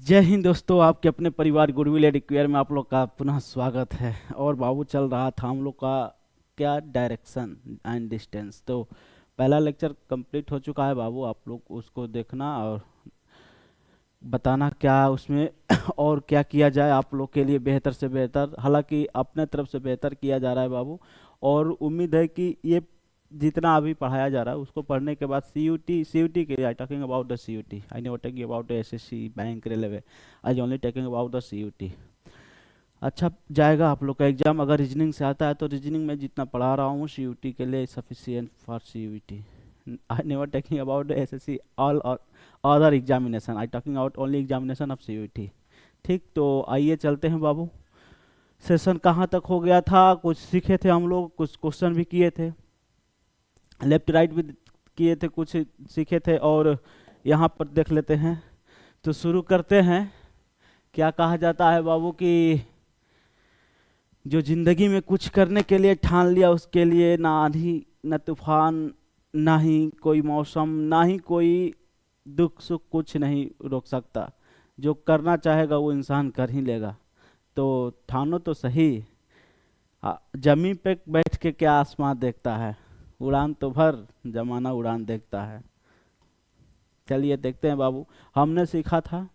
जय हिंद दोस्तों, आपके अपने परिवार गुडविल एडुकेयर में आप लोग का पुनः स्वागत है। और बाबू चल रहा था हम लोग का क्या डायरेक्शन एंड डिस्टेंस। तो पहला लेक्चर कंप्लीट हो चुका है बाबू, आप लोग उसको देखना और बताना क्या उसमें और क्या किया जाए आप लोग के लिए बेहतर से बेहतर। हालांकि अपने तरफ से बेहतर किया जा रहा है बाबू, और उम्मीद है कि ये जितना अभी पढ़ाया जा रहा है उसको पढ़ने के बाद सी यू टी के लिए I talking about the C U T, I not talking about the S S C bank railway, I only talking about the C U T. अच्छा जाएगा आप लोग का एग्जाम। अगर रीजनिंग से आता है तो रीजनिंग में जितना पढ़ा रहा हूँ सी यू टी के लिए sufficient for C U T. I never talking about the S S C all other examination, I talking about only examination of C U T. ठीक, तो आइए चलते हैं बाबू। सेशन कहाँ तक हो गया था, कुछ सीखे थे हम लोग, कुछ क्वेश्चन भी किए थे, लेफ्ट राइट भी किए थे, कुछ सीखे थे, और यहाँ पर देख लेते हैं। तो शुरू करते हैं। क्या कहा जाता है बाबू कि जो जिंदगी में कुछ करने के लिए ठान लिया उसके लिए ना आंधी न तूफान, ना ही कोई मौसम, ना ही कोई दुख सुख, कुछ नहीं रोक सकता। जो करना चाहेगा वो इंसान कर ही लेगा। तो ठानो तो सही। जमीन पे बैठ के क्या आसमान देखता है, उड़ान तो भर जमाना उड़ान देखता है। चलिए देखते हैं बाबू। हमने सीखा था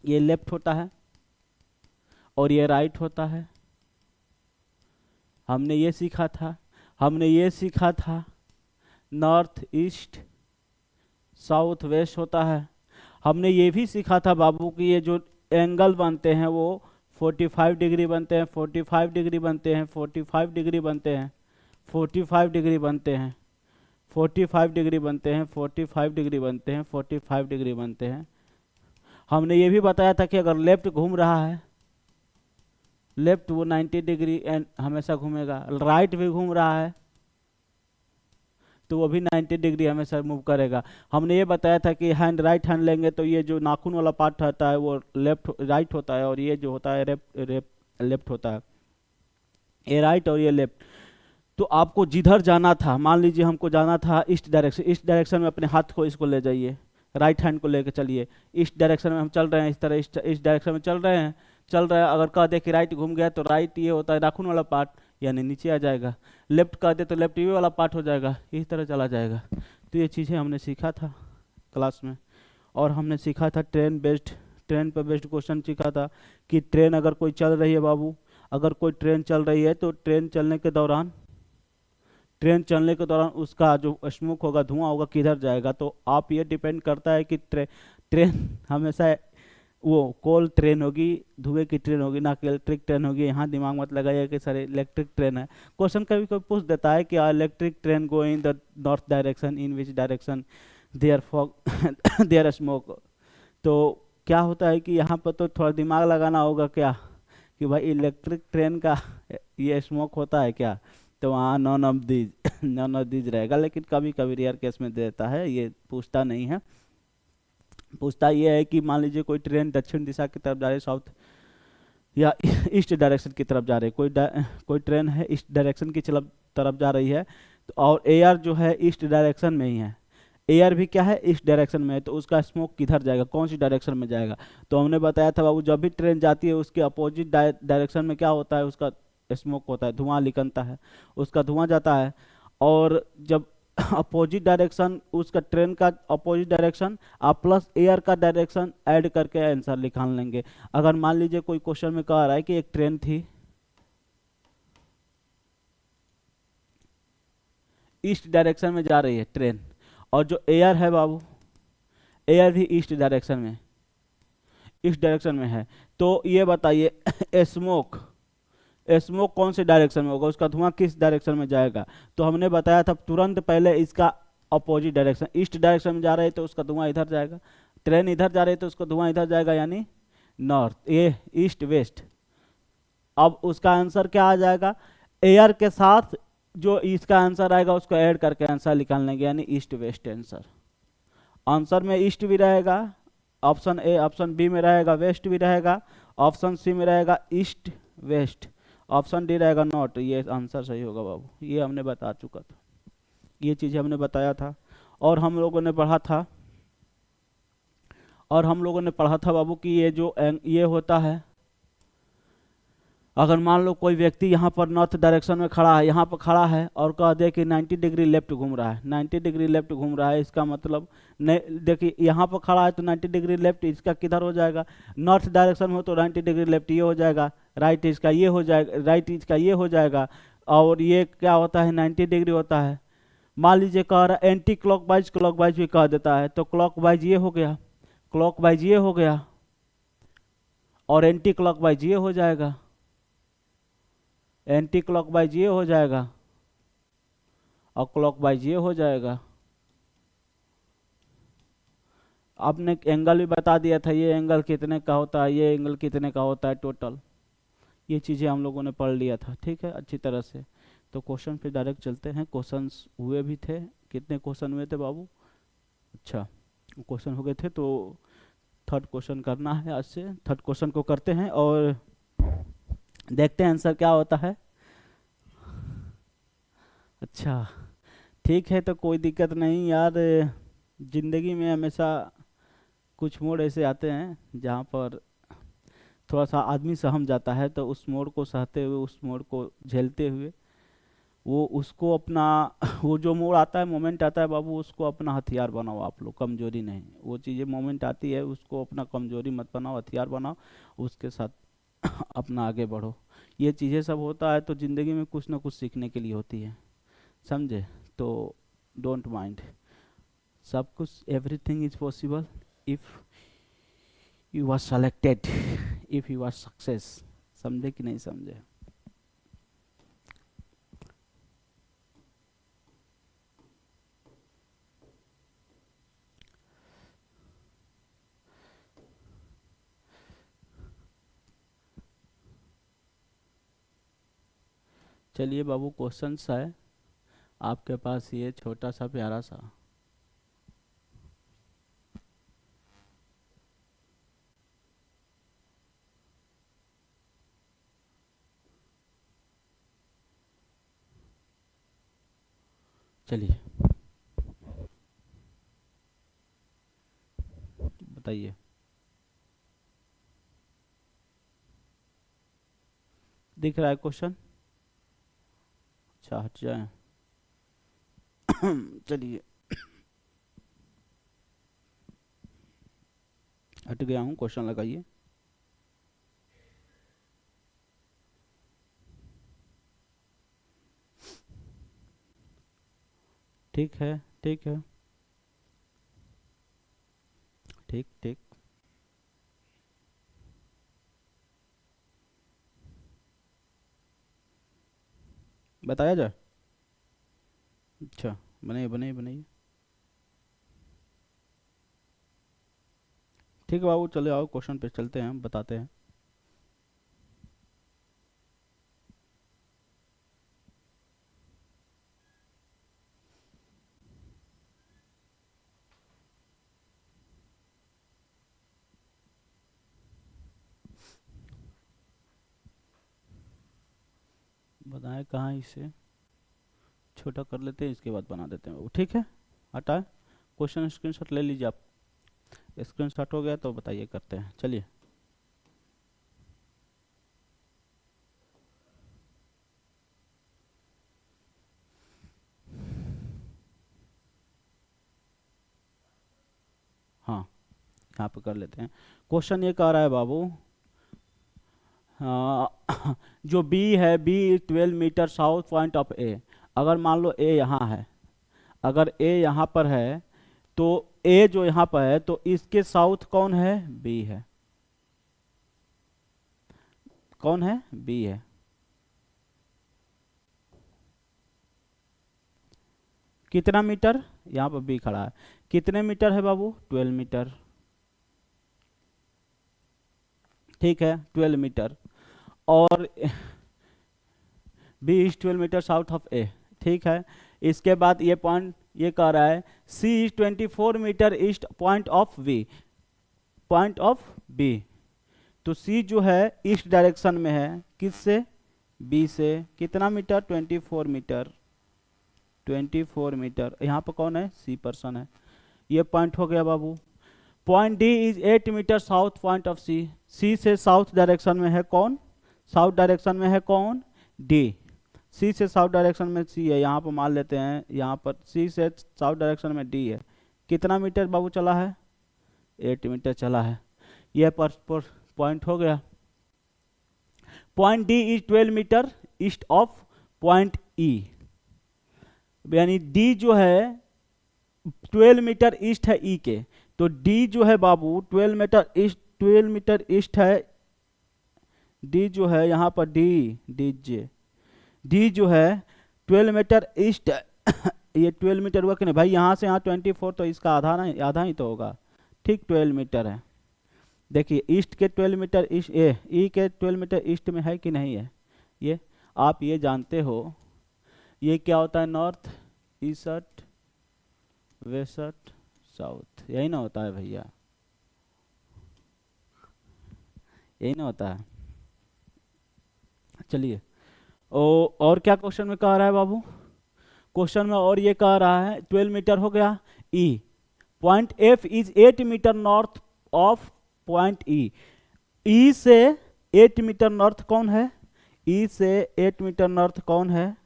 ये लेफ्ट होता है और ये राइट होता है। हमने ये सीखा था नॉर्थ ईस्ट साउथ वेस्ट होता है। हमने ये भी सीखा था बाबू कि ये जो एंगल बनते हैं वो 45 डिग्री बनते हैं, 45 डिग्री बनते हैं, 45 डिग्री बनते हैं, 45 डिग्री बनते हैं, 45 डिग्री बनते हैं, 45 डिग्री बनते हैं, 45 डिग्री बनते हैं। हमने ये भी बताया था कि अगर लेफ्ट घूम रहा है, लेफ्ट वो 90 डिग्री एंड हमेशा घूमेगा, राइट भी घूम रहा है तो वो भी 90 डिग्री हमेशा मूव करेगा। हमने ये बताया था कि हैंड राइट हैंड लेंगे तो ये जो नाखून वाला पार्ट होता है वो लेफ्ट राइट होता है, और ये जो होता है लेफ्ट होता है, ये राइट और ये लेफ्ट। तो आपको जिधर जाना था, मान लीजिए हमको जाना था ईस्ट डायरेक्शन, ईस्ट डायरेक्शन में अपने हाथ को इसको ले जाइए, राइट हैंड को लेकर चलिए। ईस्ट डायरेक्शन में हम चल रहे हैं, इस तरह ईस्ट डायरेक्शन में चल रहे हैं। अगर कह दे कि राइट घूम गया तो राइट ये होता है नाखून वाला पार्ट, यानी नीचे आ जाएगा। लेफ्ट कह दे तो लेफ्ट ये वाला पार्ट हो जाएगा, इस तरह चला जाएगा। तो ये चीज़ें हमने सीखा था क्लास में। और हमने सीखा था ट्रेन पे बेस्ड क्वेश्चन सीखा था कि ट्रेन अगर कोई चल रही है बाबू, अगर कोई ट्रेन चल रही है तो ट्रेन चलने के दौरान उसका जो स्मोक होगा, धुआं होगा, किधर जाएगा। तो आप ये डिपेंड करता है कि ट्रेन हमेशा वो कोल ट्रेन होगी, धुएं की ट्रेन होगी, ना कि इलेक्ट्रिक ट्रेन होगी। यहाँ दिमाग मत लगाइए कि सर इलेक्ट्रिक ट्रेन है। क्वेश्चन कभी कभी पूछ देता है कि electric train going the north direction, in which direction there fog there smoke. तो क्या होता है कि यहाँ पर तो थोड़ा दिमाग लगाना होगा क्या, कि भाई इलेक्ट्रिक ट्रेन का ये स्मोक होता है क्या। तो वहाँ none of these none of these रहेगा, लेकिन कभी कभी रेयर केस में देता है, ये पूछता नहीं है। पूछता ये है कि मान लीजिए कोई ट्रेन दक्षिण दिशा की तरफ जा रही है, साउथ या ईस्ट डायरेक्शन की तरफ जा रही है, कोई ट्रेन है ईस्ट डायरेक्शन की तरफ जा रही है, तो और एयर जो है ईस्ट डायरेक्शन में ही है, एयर भी क्या है ईस्ट डायरेक्शन में है, तो उसका स्मोक किधर जाएगा, कौन सी डायरेक्शन में जाएगा। तो हमने बताया था बाबू, जब भी ट्रेन जाती है उसके अपोजिट डायरेक्शन में क्या होता है, उसका स्मोक होता है, धुआं निकलता है, उसका धुआं जाता है। और जब अपोजिट डायरेक्शन, उसका ट्रेन का अपोजिट डायरेक्शन आप प्लस एयर का डायरेक्शन ऐड करके आंसर निकाल लेंगे। अगर मान लीजिए कोई क्वेश्चन में कह रहा है कि एक ट्रेन थी ईस्ट डायरेक्शन में जा रही है ट्रेन, और जो एयर है बाबू, एयर भी ईस्ट डायरेक्शन में है, तो ये बताइए स्मोक स्मोक कौन से डायरेक्शन में होगा, उसका धुआं किस डायरेक्शन में जाएगा। तो हमने बताया था तुरंत पहले इसका अपोजिट डायरेक्शन, ईस्ट डायरेक्शन में जा रहे हैं तो उसका धुआं इधर जाएगा, ट्रेन इधर जा रही है तो उसका धुआं इधर जाएगा, यानी नॉर्थ, ये ईस्ट वेस्ट। अब उसका आंसर क्या आ जाएगा, एयर के साथ जो इसका आंसर आएगा उसको ऐड करके आंसर निकाल लेंगे, यानी ईस्ट वेस्ट आंसर। आंसर में ईस्ट भी रहेगा, ऑप्शन ए, ऑप्शन बी में रहेगा वेस्ट भी रहेगा, ऑप्शन सी में रहेगा ईस्ट वेस्ट, ऑप्शन डी रहेगा नॉट। ये आंसर सही होगा बाबू, ये हमने बता चुका था, ये चीज़ हमने बताया था। और हम लोगों ने पढ़ा था और हम लोगों ने पढ़ा था बाबू कि ये जो ये होता है, अगर मान लो कोई व्यक्ति यहाँ पर नॉर्थ डायरेक्शन में खड़ा है, यहाँ पर खड़ा है और कह दे कि 90 डिग्री लेफ्ट घूम रहा है, 90 डिग्री लेफ्ट घूम रहा है, इसका मतलब नहीं, देखिए यहाँ पर खड़ा है तो 90 डिग्री लेफ्ट इसका किधर हो जाएगा, नॉर्थ डायरेक्शन में हो तो 90 डिग्री लेफ्ट ये हो जाएगा, राइट इसका ये हो जाएगा, राइट इसका ये हो जाएगा, और ये क्या होता है 90 डिग्री होता है। मान लीजिए कह रहा है एंटी क्लॉकवाइज, क्लॉकवाइज भी कह देता है, तो क्लॉकवाइज ये हो गया, क्लॉकवाइज ये हो गया, और एंटी क्लॉकवाइज ये हो जाएगा, एंटी क्लॉकवाइज ये हो जाएगा, और क्लॉकवाइज ये हो जाएगा। आपने एंगल भी बता दिया था, ये एंगल कितने का होता है, ये एंगल कितने का होता है टोटल, ये चीज़ें हम लोगों ने पढ़ लिया था, ठीक है, अच्छी तरह से। तो क्वेश्चन पे डायरेक्ट चलते हैं। क्वेश्चंस हुए भी थे, कितने क्वेश्चन हुए थे बाबू? अच्छा, क्वेश्चन हो गए थे, तो थर्ड क्वेश्चन करना है आज से। थर्ड क्वेश्चन को करते हैं और देखते हैं आंसर क्या होता है। अच्छा ठीक है, तो कोई दिक्कत नहीं यार, ज़िंदगी में हमेशा कुछ मोड़ ऐसे आते हैं जहाँ पर थोड़ा सा आदमी सहम जाता है, तो उस मोड़ को सहते हुए, उस मोड़ को झेलते हुए, वो उसको अपना वो जो मोड़ आता है, मोमेंट आता है बाबू, उसको अपना हथियार बनाओ आप लोग, कमजोरी नहीं। वो चीज़ें मोमेंट आती है, उसको अपना कमजोरी मत बनाओ, हथियार बनाओ, उसके साथ अपना आगे बढ़ो। ये चीज़ें सब होता है तो ज़िंदगी में कुछ ना कुछ सीखने के लिए होती है, समझे? तो डोंट माइंड, सब कुछ, everything is possible if you are selected, if you are success. समझे कि नहीं समझे? चलिए बाबू, क्वेश्चंस है आपके पास, ये छोटा सा प्यारा सा। चलिए बताइए, दिख रहा है क्वेश्चन? अच्छा हट जाए। चलिए, हट गया हूँ, क्वेश्चन लगाइए। ठीक है, ठीक है, ठीक ठीक, बताया जाए। अच्छा, बनाइए बनाइए बनाइए। ठीक है बाबू, चले आओ क्वेश्चन पे चलते हैं, बताते हैं। बताएं कहाँ, इसे छोटा कर लेते हैं, इसके बाद बना देते हैं बाबू, ठीक है? हटाए क्वेश्चन, स्क्रीनशॉट ले लीजिए आप। स्क्रीनशॉट हो गया तो बताइए, करते हैं, चलिए। हाँ, यहाँ पे कर लेते हैं। क्वेश्चन ये कह रहा है बाबू, जो बी है, B 12 metre south point of A. अगर मान लो ए यहाँ है, अगर ए यहाँ पर है, तो ए जो यहाँ पर है, तो इसके साउथ कौन है? बी है। कौन है? बी है। कितना मीटर? यहाँ पर बी खड़ा है, कितने मीटर है बाबू? 12 मीटर। ठीक है, 12 मीटर, और B is 12 metre south of A, ठीक है। इसके बाद ये पॉइंट ये कह रहा है C is 24 metre east point of B, point of B. तो सी जो है ईस्ट डायरेक्शन में है, किससे? बी से। कितना मीटर? 24 metre, 24 metre. यहाँ पर कौन है? सी पर्सन है। ये पॉइंट हो गया बाबू। Point D is 8 metre south point of C. C से साउथ डायरेक्शन में है कौन? साउथ डायरेक्शन में है कौन? डी। सी से साउथ डायरेक्शन में सी है, यहाँ पर मान लेते हैं, यहाँ पर सी से साउथ डायरेक्शन में डी है। कितना मीटर बाबू चला है? 8 मीटर चला है। यह पर पॉइंट हो गया। Point D is 12 metre east of point E, यानी डी जो है 12 मीटर ईस्ट है ई के, तो डी जो है बाबू 12 मीटर ईस्ट है। डी जो है यहाँ पर डी जो है 12 मीटर ईस्ट ये 12 मीटर हुआ कि नहीं भाई? यहाँ से यहाँ 24, तो इसका आधा ना, आधा ही तो होगा। ठीक 12 मीटर है। देखिए ईस्ट के 12 मीटर ईस्ट, ई के 12 मीटर ईस्ट में है कि नहीं है? ये आप ये जानते हो, ये क्या होता है? नॉर्थ, ईस्ट, वेस्ट, साउथ, यही ना होता है भैया? यही ना होता है। चलिए, और क्या क्वेश्चन में कह रहा है बाबू? क्वेश्चन में और ये कह रहा है 12 मीटर हो गया E. Point F is 8 metre north of point E. E से 8 मीटर नॉर्थ कौन है? ई से 8 मीटर नॉर्थ कौन है?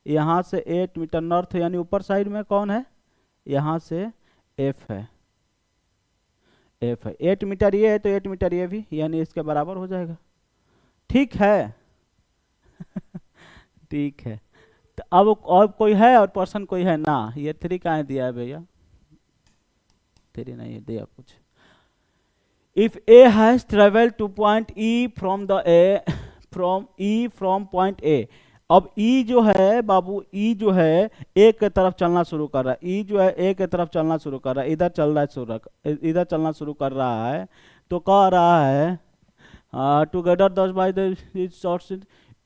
यहाँ से 8 मीटर नॉर्थ यानी ऊपर साइड में कौन है? यहाँ से एफ है। एफ है 8 मीटर, ये है तो 8 मीटर ये भी, यानी इसके बराबर हो जाएगा। ठीक है ठीक है। तो अब और कोई है, और पर्सन कोई है ना? ये 3 कहाँ दिया है भैया? 3 नहीं दिया कुछ। If A has travel two point E from point A. अब ई जो है बाबू, ई जो है ए की तरफ चलना शुरू कर रहा है। ई जो है ए की तरफ चलना शुरू कर रहा है, इधर चल रहा है, इधर चलना शुरू कर रहा है। तो कह रहा है together 10 by the shorts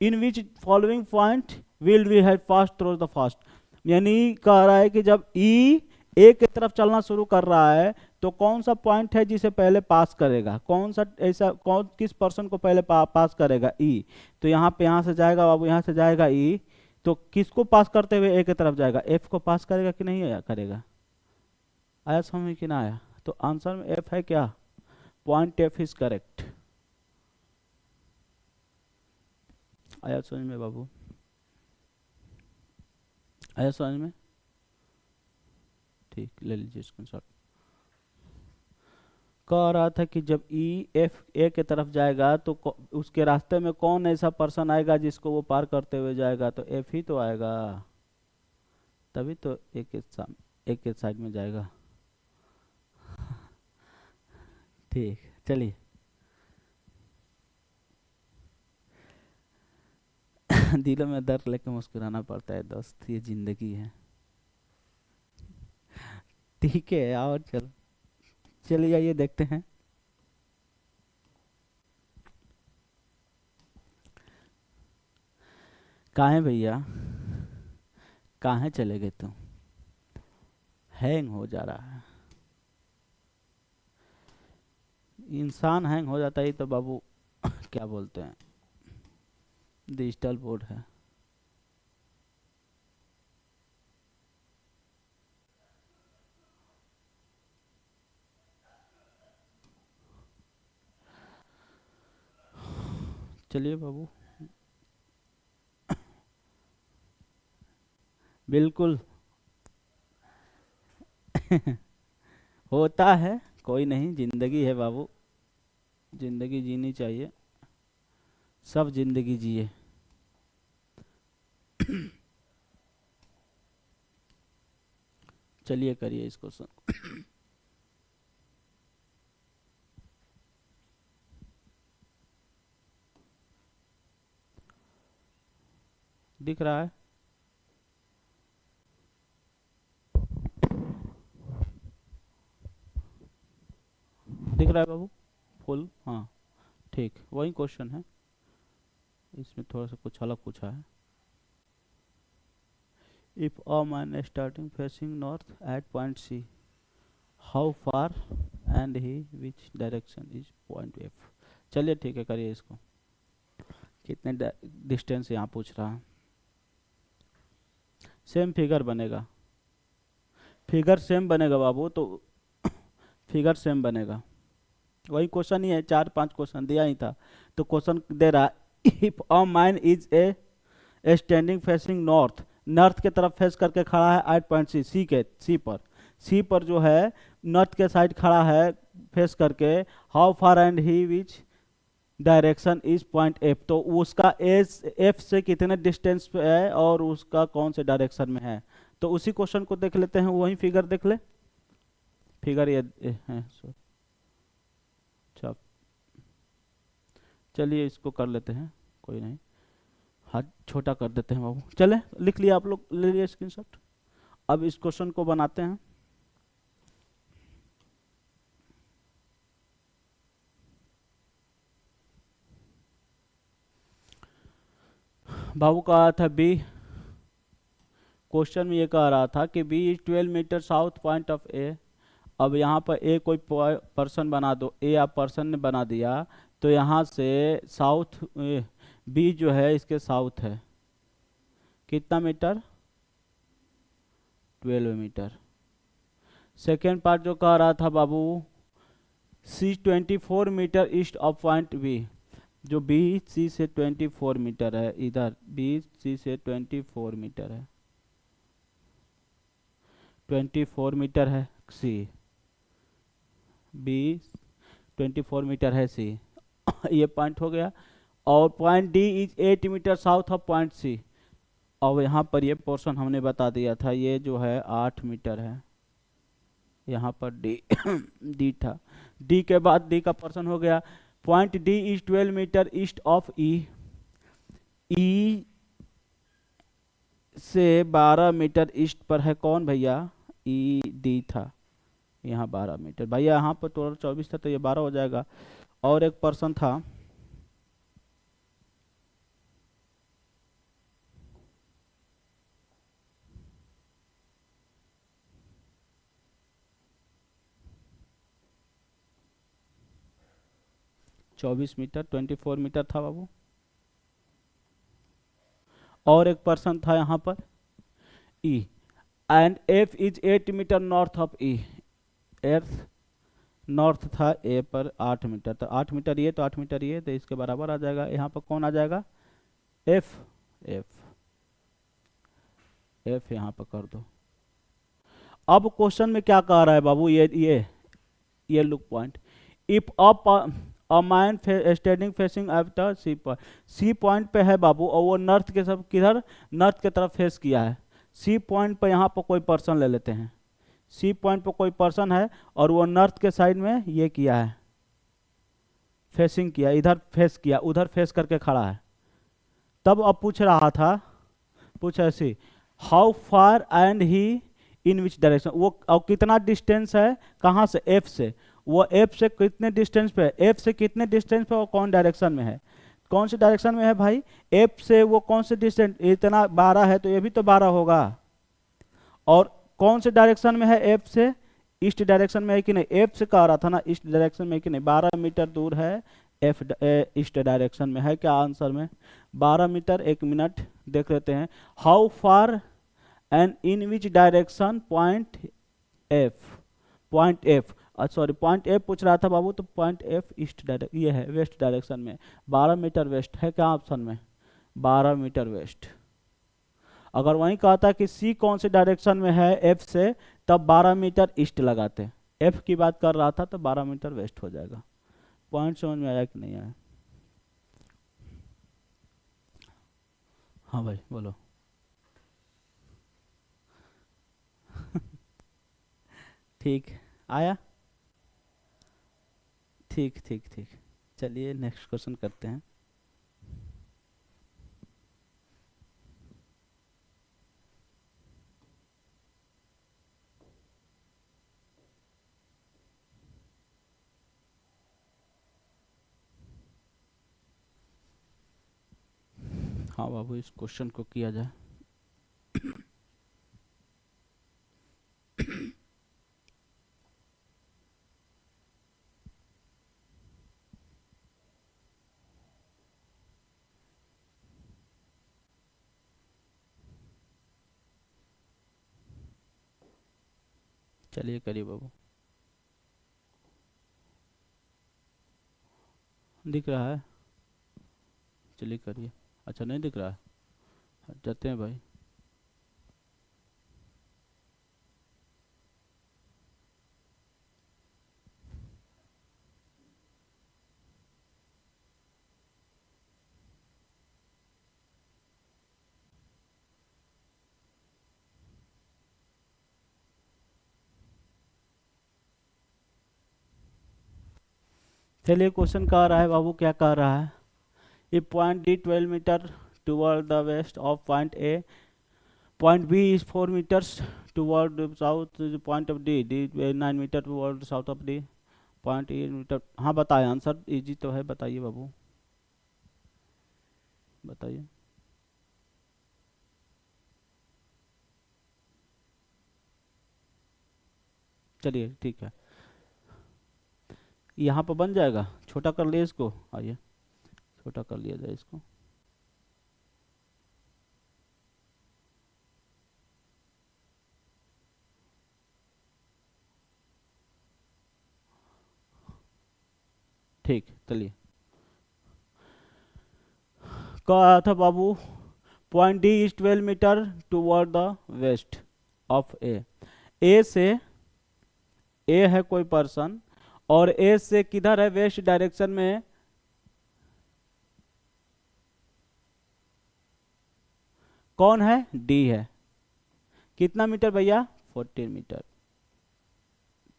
in which following point will we have pass through the fast. यानी कह रहा है कि जब ई ए की तरफ चलना शुरू कर रहा है तो कौन सा पॉइंट है जिसे पहले पास करेगा? कौन सा ऐसा किस पर्सन को पहले पास करेगा? ई। तो यहाँ पे, यहाँ से जाएगा बाबू, यहाँ से जाएगा ई, तो किसको पास करते हुए ए की तरफ जाएगा? एफ को पास करेगा कि नहीं करेगा? आया समझ में कि ना आया? तो आंसर में एफ है क्या? Point F is correct. आया समझ में बाबू? आया समझ में? ठीक, ले लीजिए स्क्रीनशॉट। कह रहा था कि जब ई एफ ए की तरफ जाएगा तो उसके रास्ते में कौन ऐसा पर्सन आएगा जिसको वो पार करते हुए जाएगा? तो एफ ही तो आएगा, तभी तो ए के साइड में जाएगा। ठीक, चलिए दिलों में दर्द लेके मुस्कुराना पड़ता है दोस्त, ये जिंदगी है। ठीक है, और चलिए आइए देखते हैं। कहाँ है भैया? कहाँ चले गए तुम? हैंग हो जा रहा है। इंसान हैंग हो जाता है तो बाबू क्या बोलते हैं, डिजिटल बोर्ड है। चलिए बाबू बिल्कुल होता है, कोई नहीं, जिंदगी है बाबू, जिंदगी जीनी चाहिए, सब जिंदगी जिए। चलिए करिए इसको दिख रहा है? दिख रहा है बाबू फुल? हाँ ठीक, वही क्वेश्चन है, इसमें थोड़ा सा कुछ अलग पूछा है। If a man starting facing north at point C, how far and he which direction is point F. चलिए ठीक है, करिए इसको। कितने डिस्टेंस यहाँ पूछ रहा है? सेम फिगर बनेगा, फिगर सेम बनेगा बाबू। तो फिगर सेम बनेगा। वही क्वेश्चन ही है, 4-5 क्वेश्चन दिया ही था। तो क्वेश्चन दे रहा है if a man is a standing facing north, north के तरफ फेस करके खड़ा है एट पॉइंट सी, सी पर जो है नॉर्थ के साइड खड़ा है फेस करके, how far and he which direction is point F, तो उसका एस एफ से कितने डिस्टेंस पे है और उसका कौन से डायरेक्शन में है। तो उसी क्वेश्चन को देख लेते हैं, वही फिगर देख ले। फिगर ये है, अच्छा चलिए इसको कर लेते हैं, कोई नहीं, हाथ छोटा कर देते हैं बाबू। चले, लिख लिया आप लोग, ले लिया स्क्रीनशॉट। अब इस क्वेश्चन को बनाते हैं। बाबू का आया था बी, क्वेश्चन में ये कह रहा था कि B is 12 metre south point of A. अब यहाँ पर ए कोई पर्सन बना दो, ए आप पर्सन ने बना दिया, तो यहाँ से साउथ बी जो है इसके साउथ है कितना मीटर, 12 मीटर। सेकेंड पार्ट जो कह रहा था बाबू, C 24 metre east of point B, जो बी सी से 24 मीटर है, इधर बी सी से 24 मीटर है, 24 मीटर है सी, बी 24 मीटर है सी ये पॉइंट हो गया। और point D is 8 metre south of point C. अब यहाँ पर ये पोर्शन हमने बता दिया था, ये जो है 8 मीटर है, यहाँ पर डी डी था, डी के बाद डी का पोर्शन हो गया। Point D is 12 metre east of E, E से 12 मीटर ईस्ट पर है कौन भैया, ई डी था, यहाँ 12 मीटर भैया, यहाँ पर टोटल 24 था तो ये 12 हो जाएगा। और एक पर्सन था, चौबीस मीटर, 24 मीटर था बाबू। और एक पर्सन था यहाँ पर E, and F is 8 metre north of E, earth north था ए पर 8 मीटर, तो 8 मीटर ये तो 8 मीटर ये, तो इसके बराबर आ जाएगा। यहाँ पर कौन आ जाएगा, एफ, एफ एफ यहाँ पर कर दो। अब क्वेश्चन में क्या कह रहा है बाबू, ये look point, if a man standing facing after C point, C point पे है बाबू और वो नॉर्थ के सब किधर, नॉर्थ के तरफ फेस किया है। सी पॉइंट पे यहाँ पर कोई पर्सन ले लेते हैं, सी पॉइंट पे कोई पर्सन है और वो नॉर्थ के साइड में ये किया है, फेसिंग किया, इधर फेस किया, उधर फेस करके खड़ा है। तब अब पूछ रहा था, पूछ ऐसे, how far and he in which direction, वो और कितना डिस्टेंस है कहाँ से, एफ से, वो एफ से कितने डिस्टेंस पे है, एफ से कितने डिस्टेंस पे और कौन डायरेक्शन में है, कौन से डायरेक्शन में है भाई, एफ से वो कौन से डिस्टेंस, इतना 12 है तो ये भी तो 12 होगा। और कौन से डायरेक्शन में है, एफ से ईस्ट डायरेक्शन में है कि नहीं, एफ से कह रहा था ना ईस्ट डायरेक्शन में है कि नहीं, 12 मीटर दूर है, एफ ईस्ट डायरेक्शन में है क्या आंसर में, 12 मीटर। एक मिनट देख लेते हैं, how far and in which direction point F, point F, sorry point F पूछ रहा था बाबू, तो पॉइंट एफ ईस्ट डायरेक्शन, ये है वेस्ट डायरेक्शन में, 12 मीटर वेस्ट है क्या ऑप्शन में, 12 मीटर वेस्ट। अगर वहीं कहता कि सी कौन से डायरेक्शन में है एफ से, तब 12 मीटर ईस्ट लगाते, एफ की बात कर रहा था तो 12 मीटर वेस्ट हो जाएगा। पॉइंट समझ में आया कि नहीं आया, हाँ भाई बोलो ठीक आया, ठीक ठीक ठीक। चलिए नेक्स्ट क्वेश्चन करते हैं। हाँ बाबू इस क्वेश्चन को किया जाए। चलिए करिए बाबू। दिख रहा है? चलिए करिए। अच्छा नहीं दिख रहा है, जाते हैं भाई। चलिए क्वेश्चन कह रहा है बाबू, क्या कह रहा है? If point D 12 meter toward the west of point A, point B is 4 meters toward the south the point of D 9 meter toward the south of D, point E meter. हाँ बताएं, answer easy तो है, बताइए बाबू, बताइए। चलिए ठीक है, यहाँ पर बन जाएगा, छोटा कर लिए इसको, आइए छोटा कर लिया जाए इसको। ठीक, चलिए। कहा था बाबू, point D is 12 metre toward the west of A से, ए है कोई पर्सन, और ए से किधर है, वेस्ट डायरेक्शन में, कौन है, डी है। कितना मीटर भैया, 14 मीटर।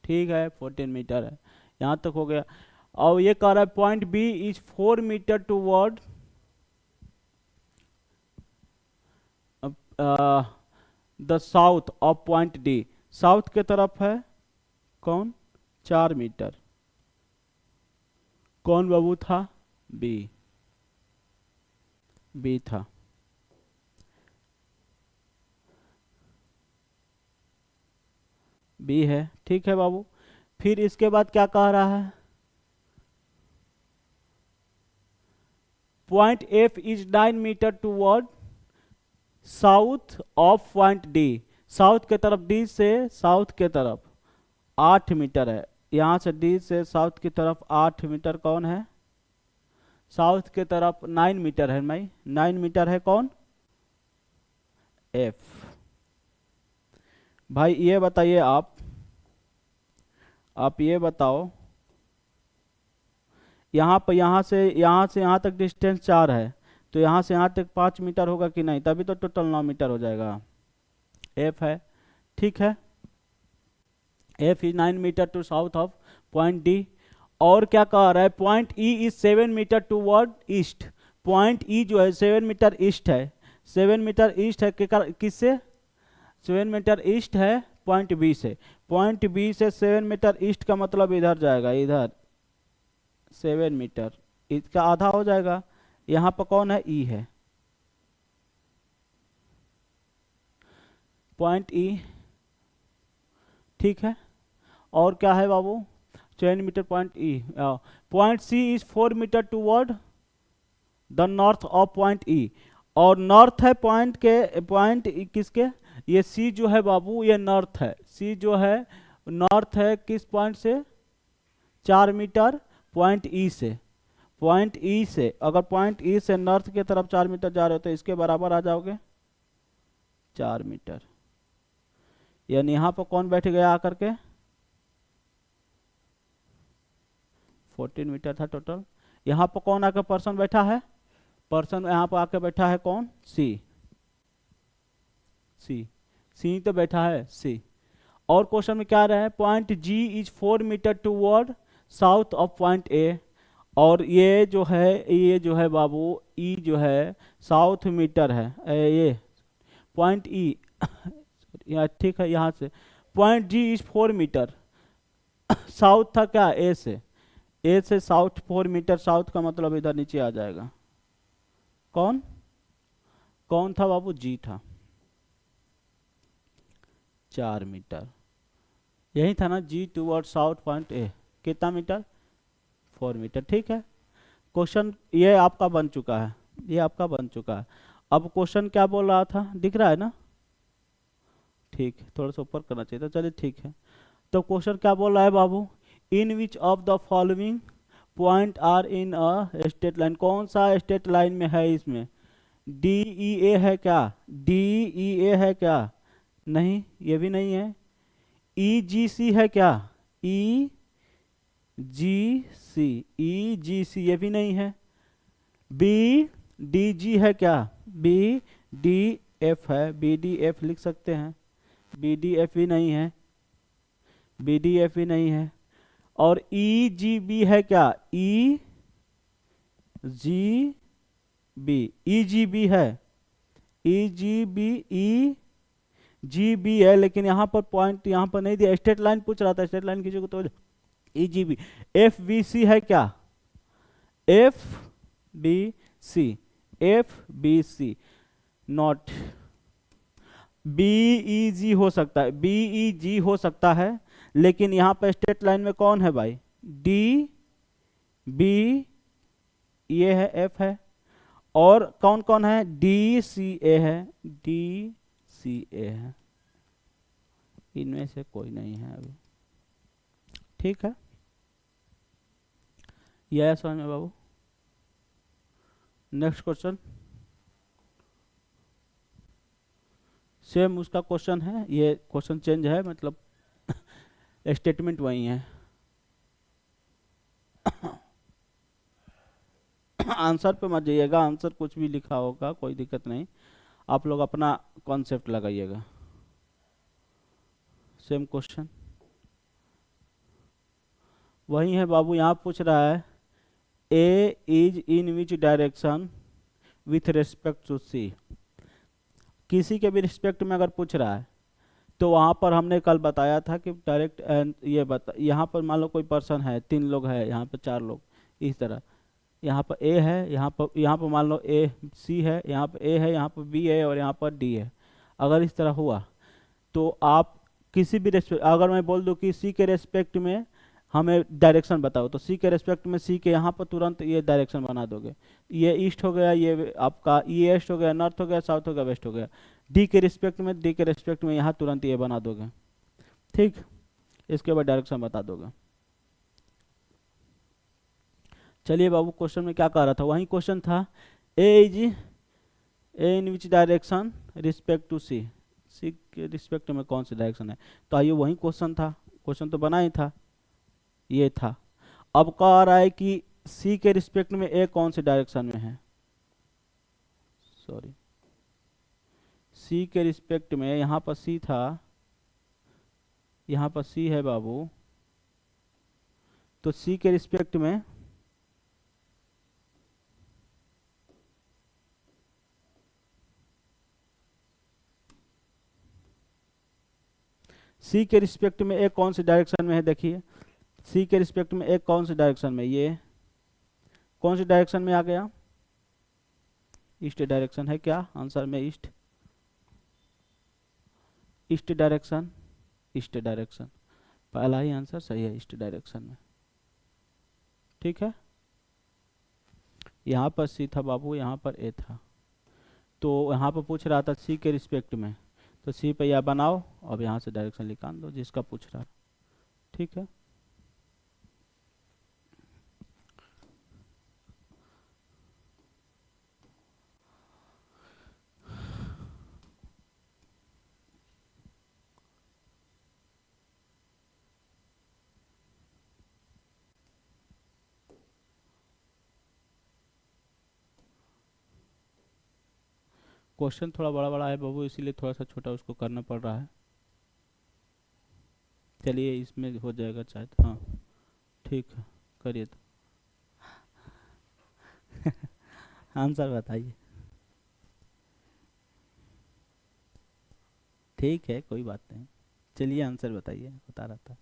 ठीक है 14 मीटर है, यहां तक हो गया। और ये कह रहा है point B is 4 meter toward the south of point D, south के तरफ है कौन, 4 मीटर। कौन बाबू था, बी, बी था। बी है, ठीक है बाबू। फिर इसके बाद क्या कह रहा है, point F is 9 meter toward south of point D, south के तरफ, डी से साउथ के तरफ 8 मीटर है। यहां से डी से साउथ की तरफ 8 मीटर, कौन है, साउथ के तरफ 9 मीटर है भाई, 9 मीटर है कौन, एफ। भाई ये बताइए आप ये बताओ, यहाँ पर यहाँ से यहाँ तक डिस्टेंस 4 है, तो यहाँ से यहाँ तक 5 मीटर होगा कि नहीं, तभी तो टोटल 9 मीटर हो जाएगा। एफ है, ठीक है। F is 9 meter to south of point D. और क्या कह रहा है, point E is 7 meter toward east, point E जो है 7 मीटर ईस्ट है, 7 मीटर ईस्ट है किससे, 7 मीटर ईस्ट है पॉइंट बी से, पॉइंट बी से 7 मीटर ईस्ट का मतलब इधर जाएगा, इधर 7 मीटर, इसका आधा हो जाएगा। यहां पर कौन है, ई है, पॉइंट ई, ठीक है। और क्या है बाबू, 7 meter point E. Point C is 4 meter toward the north of point E, और नॉर्थ है पॉइंट के, पॉइंट किसके, ये सी जो है बाबू ये नॉर्थ है, सी जो है नॉर्थ है किस पॉइंट से, 4 मीटर पॉइंट ई से, पॉइंट ई से, अगर पॉइंट ई से नॉर्थ की तरफ 4 मीटर जा रहे हो तो इसके बराबर आ जाओगे 4 मीटर। यानी यहां पर कौन बैठ गया आकर के, 14 मीटर था टोटल। यहां पर कौन आकर पर्सन बैठा है, पर्सन यहां पर आकर बैठा है कौन, सी, सी, सी तो बैठा है, सी। और क्वेश्चन में क्या रहा है, point G is 4 meter toward south of point A, और ये जो है बाबू, ई जो है साउथ मीटर है, ये पॉइंट ई ठीक है, यहाँ से point G is 4 meter, south था क्या, ए से साउथ 4 मीटर, साउथ का मतलब इधर नीचे आ जाएगा, कौन कौन था बाबू, जी था, 4 मीटर, यही था ना, जी टूवर्ड साउथ पॉइंट ए, कितना मीटर, 4 मीटर, ठीक है। क्वेश्चन ये आपका बन चुका है, ये आपका बन चुका है। अब क्वेश्चन क्या बोल रहा था, दिख रहा है ना, ठीक है, थोड़ा सा ऊपर करना चाहिए था, चलिए ठीक है। तो क्वेश्चन क्या बोल रहा है बाबू, in which of the following point are in a straight line, कौन सा स्ट्रेट लाइन में है इसमें? डी ई ए है क्या? डी ई ए है क्या? नहीं, ये भी नहीं है। ई जी सी है क्या? ई जी सी, ई जी सी ये भी नहीं है। बी डी जी है क्या? बी डी एफ है, बी डी एफ लिख सकते हैं, बी डी एफ भी नहीं है, बी डी एफ भी नहीं है। और ई जी बी है क्या? ई G B, E G B है, ई G B, E G B है, लेकिन यहाँ पर पॉइंट यहाँ पर नहीं दिया, स्ट्रेट लाइन पूछ रहा था, स्ट्रेट लाइन की जगह तो E G B. F B C है क्या? F B C, F B C not. B E G हो सकता है, बी ई जी हो सकता है, लेकिन यहाँ पर स्ट्रेट लाइन में कौन है भाई? डी बी, ये है, एफ है, और कौन कौन है? डी सी ए है, डी सी ए है, इनमें से कोई नहीं है अभी। ठीक है, यह है समझ में बाबू। नेक्स्ट क्वेश्चन, सेम उसका क्वेश्चन है, ये क्वेश्चन चेंज है, मतलब स्टेटमेंट वही है। आंसर पे मत जाइएगा, आंसर कुछ भी लिखा होगा कोई दिक्कत नहीं, आप लोग अपना कॉन्सेप्ट लगाइएगा। सेम क्वेश्चन वही है बाबू। यहाँ पूछ रहा है A is in which direction with respect to C. किसी के भी रिस्पेक्ट में अगर पूछ रहा है तो वहाँ पर हमने कल बताया था कि डायरेक्ट ये बता, यहाँ पर मान लो कोई पर्सन है, 3 लोग है, यहाँ पर 4 लोग, इस तरह यहाँ पर ए है, यहाँ पर मान लो ए सी है, यहाँ पर ए है, यहाँ पर बी है, और यहाँ पर डी है। अगर इस तरह हुआ तो आप किसी भी रेस्पेक्ट, अगर मैं बोल दूं कि सी के रेस्पेक्ट में हमें डायरेक्शन बताओ, तो सी के रेस्पेक्ट में सी के यहाँ पर तुरंत ये डायरेक्शन बना दोगे। ये ईस्ट हो गया, ये आपका ये ईस्ट हो गया, नॉर्थ हो गया, साउथ हो गया, वेस्ट हो गया। डी के रिस्पेक्ट में, डी के रिस्पेक्ट में यहाँ तुरंत ये बना दोगे। ठीक, इसके बाद डायरेक्शन बता दोगे। चलिए बाबू, क्वेश्चन में क्या कह रहा था? वही क्वेश्चन था, A is A in which direction respect to C, C के रिस्पेक्ट में कौन सी डायरेक्शन है? तो आइए, वही क्वेश्चन था, क्वेश्चन तो बना ही था, ये था। अब कह रहा है कि सी के रिस्पेक्ट में ए कौन से डायरेक्शन में है? सॉरी, सी के रिस्पेक्ट में यहाँ पर सी था, यहाँ पर सी है बाबू, तो सी के रिस्पेक्ट में सी के रिस्पेक्ट में ए कौन से डायरेक्शन में है? देखिए, सी के रिस्पेक्ट में ए कौन से डायरेक्शन में, ये कौन से डायरेक्शन में आ गया? ईस्ट डायरेक्शन है क्या आंसर में? East, east direction, east direction, पहला ही आंसर सही है, ईस्ट डायरेक्शन में। ठीक है, यहाँ पर सी था बाबू, यहाँ पर ए था, तो यहाँ पर पूछ रहा था सी के रिस्पेक्ट में, तो सी पे या बनाओ, अब यहाँ से डायरेक्शन निकाल दो जिसका पूछ रहा। ठीक है, क्वेश्चन थोड़ा बड़ा बड़ा है बाबू, इसीलिए थोड़ा सा छोटा उसको करना पड़ रहा है। चलिए, इसमें हो जाएगा शायद, हाँ ठीक है, करिए तो। आंसर बताइए। ठीक है, कोई बात नहीं, चलिए आंसर बताइए, बता रहा था।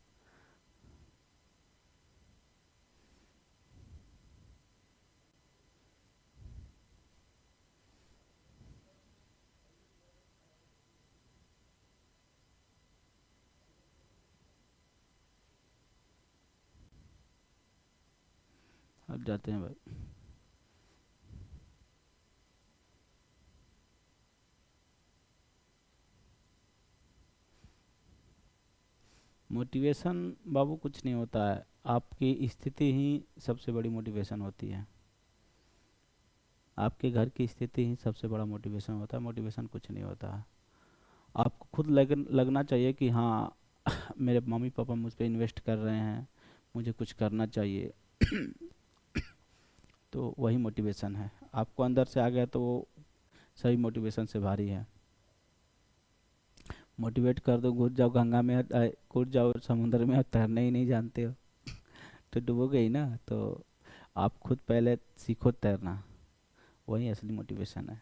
अब जाते हैं भाई। मोटिवेशन बाबू कुछ नहीं होता है, आपकी स्थिति ही सबसे बड़ी मोटिवेशन होती है। आपके घर की स्थिति ही सबसे बड़ा मोटिवेशन होता है, मोटिवेशन कुछ नहीं होता है। आपको खुद लगना चाहिए कि हाँ मेरे मम्मी पापा मुझ पे इन्वेस्ट कर रहे हैं, मुझे कुछ करना चाहिए। तो वही मोटिवेशन है, आपको अंदर से आ गया तो वो सही मोटिवेशन से भारी है। मोटिवेट कर दो घुस जाओ गंगा में, कूद जाओ समुद्र में, तैरना ही नहीं जानते हो तो डूबोगे ही ना। तो आप खुद पहले सीखो तैरना, वही असली मोटिवेशन है।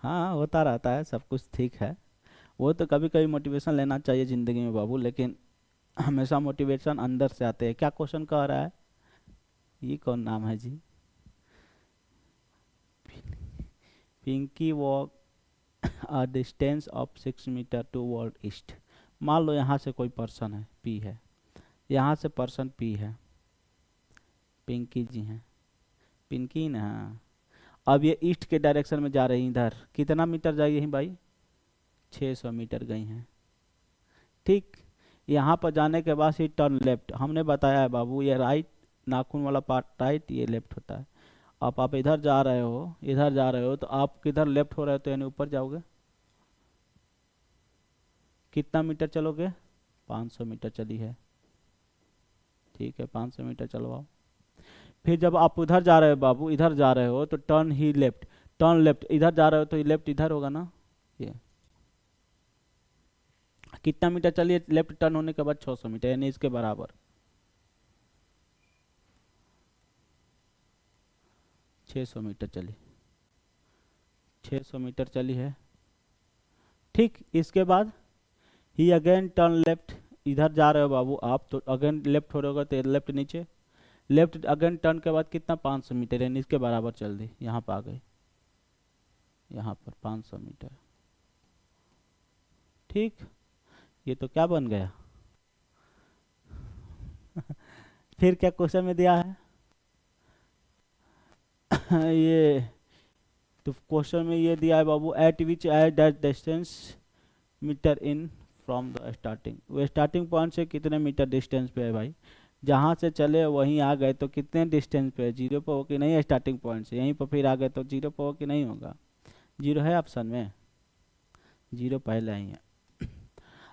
हाँ होता रहता है, सब कुछ ठीक है। वो तो कभी कभी मोटिवेशन लेना चाहिए ज़िंदगी में बाबू, लेकिन हमेशा मोटिवेशन अंदर से आते हैं। क्या क्वेश्चन कह रहा है? ये कौन नाम है जी? Pinky walk a distance of 6 metre towards east. मान लो यहाँ से कोई पर्सन है, पी है, यहाँ से पर्सन पी है, पिंकी जी हैं, पिंकी ना। अब ये ईस्ट के डायरेक्शन में जा रही इधर, कितना मीटर जाइए भाई? 600 मीटर गई हैं। ठीक, यहाँ पर जाने के बाद ही टर्न लेफ्ट, हमने बताया है बाबू, ये राइट नाखून वाला पार्ट राइट, ये लेफ्ट होता है। अब आप इधर जा रहे हो, इधर जा रहे हो, तो आप किधर लेफ्ट हो रहे हो, तो यानी ऊपर जाओगे। कितना मीटर चलोगे? 500 मीटर चली है। ठीक है, 500 मीटर चलो आओ। फिर जब आप उधर जा रहे हो बाबू, इधर जा रहे हो तो टर्न ही लेफ्ट, टर्न लेफ्ट, इधर जा रहे हो तो लेफ्ट इधर होगा ना। ये कितना मीटर चलिए लेफ्ट टर्न होने के बाद? 600 मीटर, यानी इसके बराबर। 600 मीटर चली, 600 मीटर चली है। ठीक, इसके बाद ही अगेन टर्न लेफ्ट, इधर जा रहे हो बाबू आप, तो अगेन लेफ्ट हो रहे होगा तो लेफ्ट नीचे, लेफ्ट अगेन टर्न के बाद कितना? 500 मीटर, यानी इसके बराबर चल दी, यहाँ पर आ गई, यहाँ पर 500 मीटर। ठीक, ये तो क्या बन गया? फिर क्या क्वेश्चन में दिया है? ये तो क्वेश्चन में ये दिया है बाबू, at which at that distance metre in from the starting. वो स्टार्टिंग पॉइंट से कितने मीटर डिस्टेंस पे है भाई? जहाँ से चले वहीं आ गए तो कितने डिस्टेंस पे है? जीरो पे हो कि नहीं है? स्टार्टिंग पॉइंट से यहीं पर फिर आ गए तो जीरो पे हो कि नहीं होगा? जीरो है ऑप्शन में, जीरो पहले ही है।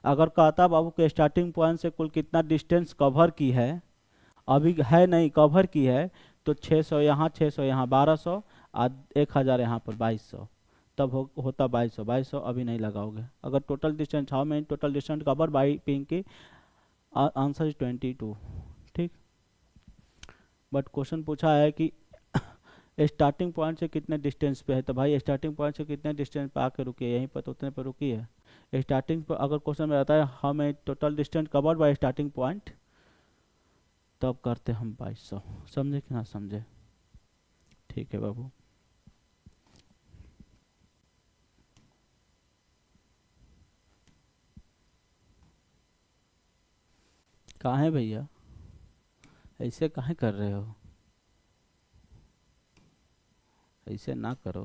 अगर कहता बाबू के स्टार्टिंग पॉइंट से कुल कितना डिस्टेंस कवर की है, अभी है नहीं कवर की है, तो 600 यहाँ, 600 यहाँ, 1200, और 1000 यहाँ पर 2200, तब होता 2200। 2200 अभी नहीं लगाओगे। अगर total distance, how many total distance cover by Pinky, answer is 22। ठीक, बट क्वेश्चन पूछा है कि स्टार्टिंग पॉइंट से कितने डिस्टेंस पे है, तो भाई स्टार्टिंग पॉइंट से कितने डिस्टेंस पे आके रुकी है? यहीं पर तो उतने पर रुकी है। स्टार्टिंग पर अगर क्वेश्चन में रहता है how many total distance covered by starting point, तब करते हम 2200। समझे कि ना समझे? ठीक है बाबू। कहाँ है भैया? ऐसे काहे कर रहे हो? ऐसे ना करो।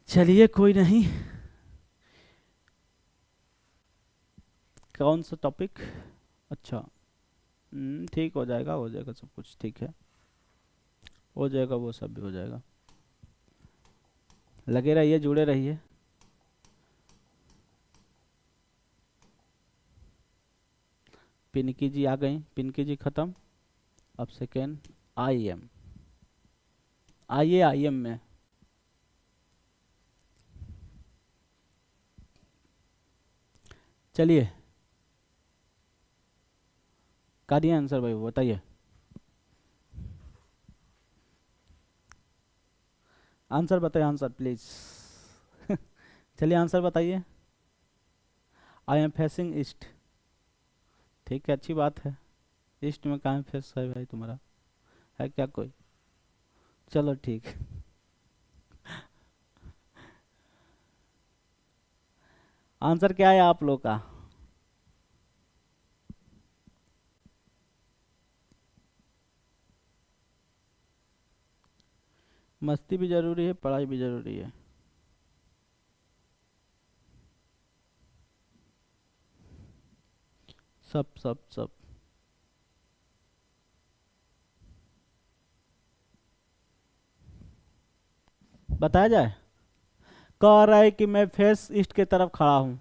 चलिए कोई नहीं। कौन सा टॉपिक? अच्छा, ठीक, हो जाएगा, हो जाएगा, सब कुछ ठीक है, हो जाएगा, वो सब भी हो जाएगा। लगे रहिए, जुड़े रहिए। पिनकी जी आ गई, पिनकी जी खत्म। अब सेकेंड आई एम, आइए आई एम में। चलिए करिए आंसर भाई, बताइए आंसर, बताइए आंसर प्लीज। चलिए आंसर बताइए। I am facing east. ठीक है, अच्छी बात है। ईस्ट में कहाँ फेस है भाई तुम्हारा? है क्या कोई? चलो ठीक। आंसर क्या है आप लोग का? मस्ती भी जरूरी है, पढ़ाई भी जरूरी है। सब सब सब। बताया जाए। कह रहा है कि मैं फेस ईस्ट की तरफ खड़ा हूँ,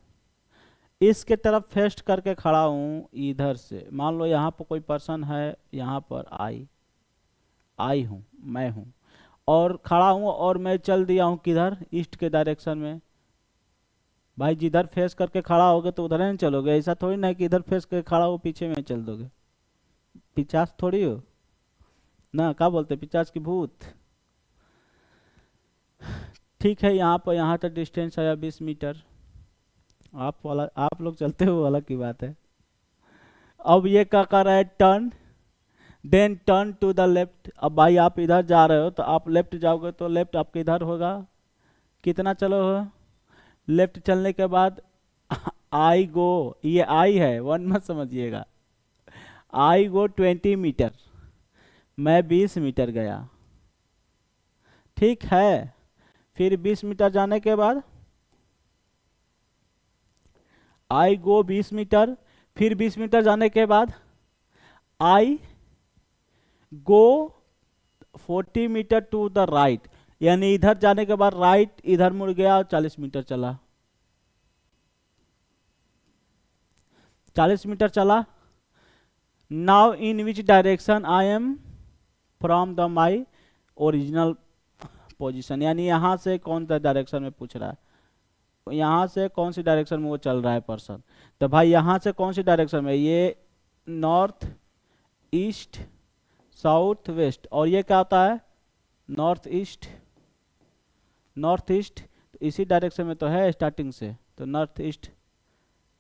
इसके तरफ फेस करके खड़ा हूँ इधर से। मान लो यहाँ पर कोई पर्सन है, यहाँ पर आई, आई हूँ, मैं हूँ, और खड़ा हूँ, और मैं चल दिया हूँ किधर, ईस्ट के डायरेक्शन में। भाई जिधर फेस करके खड़ा होगे तो उधर ही चलोगे, ऐसा थोड़ी ना है कि इधर फेस करके खड़ा हो पीछे में चल दोगे। पिचास थोड़ी हो ना, क्या बोलते पिचास की भूत। ठीक है, यहाँ पर यहाँ तक डिस्टेंस आया 20 मीटर। आप लोग चलते हो अलग की बात है। अब ये क्या कर रहा है, turn, then turn to the left. अब भाई आप इधर जा रहे हो तो आप लेफ्ट जाओगे तो लेफ्ट आपके इधर होगा। कितना चलो हो, लेफ्ट चलने के बाद आई गो, ये आई है, वन मत समझिएगा। आई गो 20 मीटर, मैं 20 मीटर गया। ठीक है, फिर 20 मीटर जाने के बाद आई गो 20 मीटर, फिर 20 मीटर जाने के बाद आई गो 40 मीटर टू द राइट, यानी इधर जाने के बाद राइट इधर मुड़ गया और 40 मीटर चला। 40 मीटर चला। Now in which direction I am from the my original position, यानी यहाँ से कौन सा डायरेक्शन में पूछ रहा है, यहाँ से कौन सी डायरेक्शन में वो चल रहा है पर्सन। तो भाई यहाँ से कौन सी डायरेक्शन में, ये नॉर्थ ईस्ट साउथ वेस्ट, और ये क्या होता है नॉर्थ ईस्ट। नॉर्थ ईस्ट तो इसी डायरेक्शन में तो है स्टार्टिंग से, तो north east,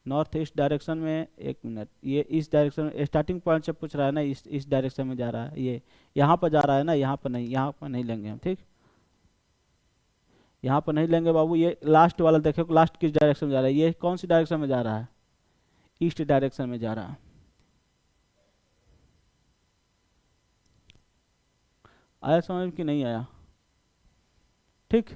north east direction में। एक मिनट, ये इस डायरेक्शन में स्टार्टिंग पॉइंट से पूछ रहा है ना, इस डायरेक्शन में जा रहा है, ये यहाँ पर जा रहा है ना, यहाँ पर नहीं, यहाँ पर नहीं लेंगे हम, ठीक, यहाँ पर नहीं लेंगे बाबू। ये लास्ट वाला देखो, लास्ट किस डायरेक्शन में जा रहा है, ये कौन सी डायरेक्शन में जा रहा है, ईस्ट डायरेक्शन में जा रहा है। आया समझ में कि नहीं आया, ठीक।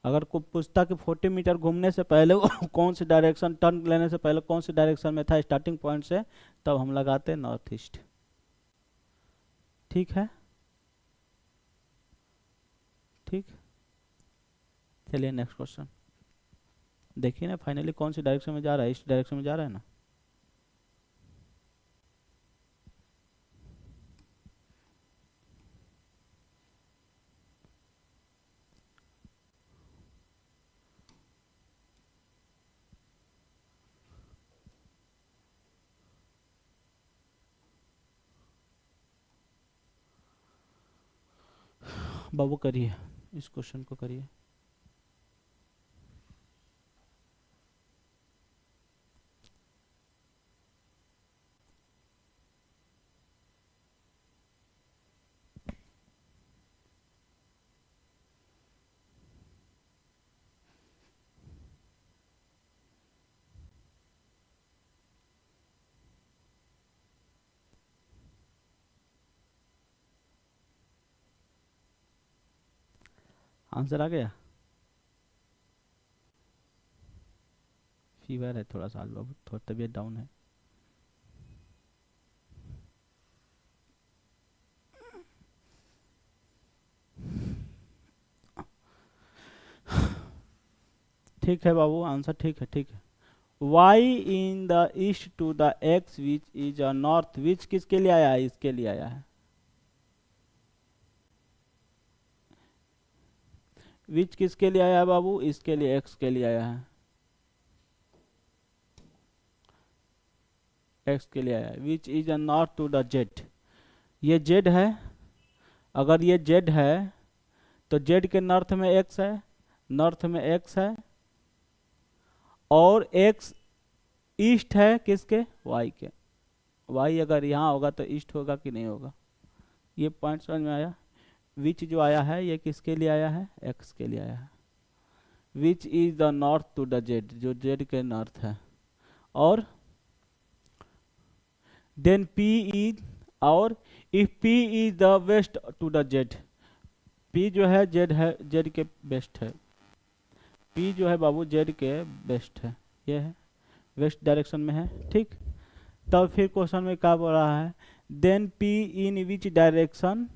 अगर कोई पूछता कि 40 मीटर घूमने से पहले वो कौन सी डायरेक्शन, टर्न लेने से पहले कौन सी डायरेक्शन में था स्टार्टिंग पॉइंट से, तब हम लगाते नॉर्थ ईस्ट। ठीक है, ठीक। चलिए नेक्स्ट क्वेश्चन देखिए ना, फाइनली कौन सी डायरेक्शन में जा रहा है, ईस्ट डायरेक्शन में जा रहा है ना। बाबू करिए, इस क्वेश्चन को करिए। आंसर आ गया। फीवर है थोड़ा सा आज बाबू, थोड़ा तबीयत डाउन है। ठीक है बाबू, आंसर ठीक है, ठीक है। Y in the east to the X which is a north, which किसके लिए आया है, इसके लिए आया है। विच किसके लिए आया है बाबू, इसके लिए, एक्स के लिए आया है, एक्स के लिए आया है। Which is a north to the Z, ये जेड है। अगर ये जेड है तो जेड के नॉर्थ में एक्स है, नॉर्थ में एक्स है, और एक्स ईस्ट है किसके, वाई के। वाई अगर यहाँ होगा तो ईस्ट होगा कि नहीं होगा, ये पॉइंट समझ में आया। विच जो आया है ये किसके लिए आया है, एक्स के लिए आया है। Which is the north to the Z, जो जेड के नॉर्थ है। और देन पी इज और if P is the west to the Z, P जो है Z के वेस्ट है, P जो है बाबू Z के वेस्ट है, ये है वेस्ट डायरेक्शन में है, ठीक। तब फिर क्वेश्चन में क्या बोल रहा है, then P in which direction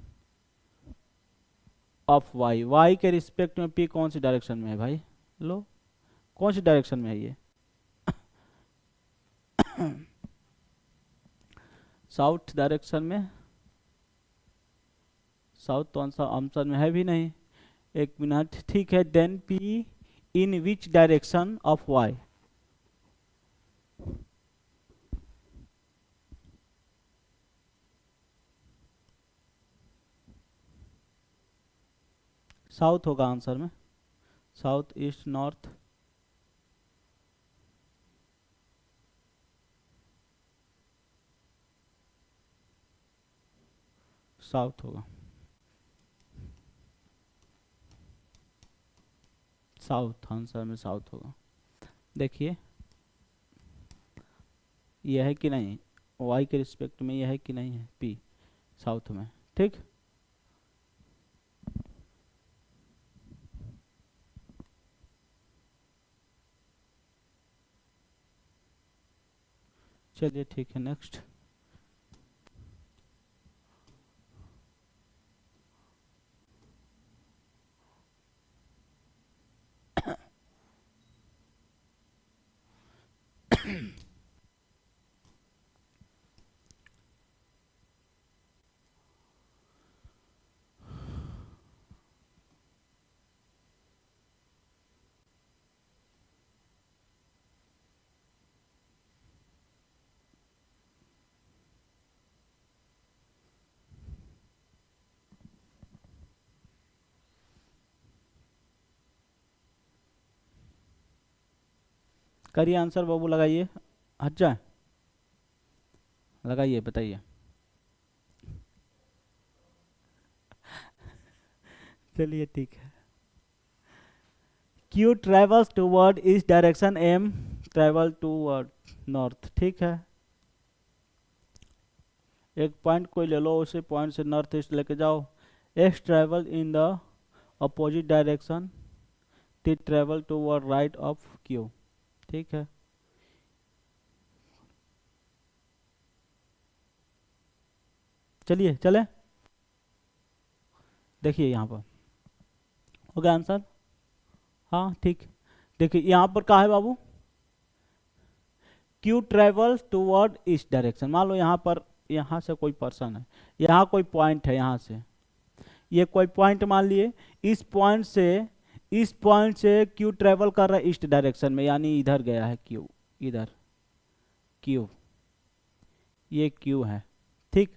of Y, Y के रिस्पेक्ट में P कौन सी डायरेक्शन में है भाई, लो कौन सी डायरेक्शन में है ये साउथ डायरेक्शन में, साउथ तो आंसर में है भी नहीं, एक मिनट, ठीक है। Then P in which direction of Y, south होगा आंसर में, साउथ ईस्ट नॉर्थ, साउथ होगा, साउथ आंसर में साउथ होगा। देखिए यह है कि नहीं, वाई के रिस्पेक्ट में यह है कि नहीं है पी साउथ में, ठीक। चलिए ठीक है, नेक्स्ट। करिए आंसर बाबू, लगाइए, हट जाए, लगाइए, बताइए। चलिए ठीक है। Q travels toward east direction, M travel toward north, ठीक है। एक पॉइंट कोई ले लो, उसी पॉइंट से नॉर्थ ईस्ट लेके जाओ, S travel in the opposite direction, T travel toward right of Q, ठीक है। चलिए चले, देखिए यहाँ पर हो गया आंसर, हाँ ठीक। देखिए यहाँ पर क्या है बाबू, Q travels toward east direction, मान लो यहाँ पर, यहाँ से कोई पर्सन है, यहाँ कोई पॉइंट है, यहाँ से ये कोई पॉइंट मान लिए, इस पॉइंट से Q ट्रेवल कर रहा है ईस्ट डायरेक्शन में, यानी इधर गया है Q, इधर Q, ये Q है, ठीक,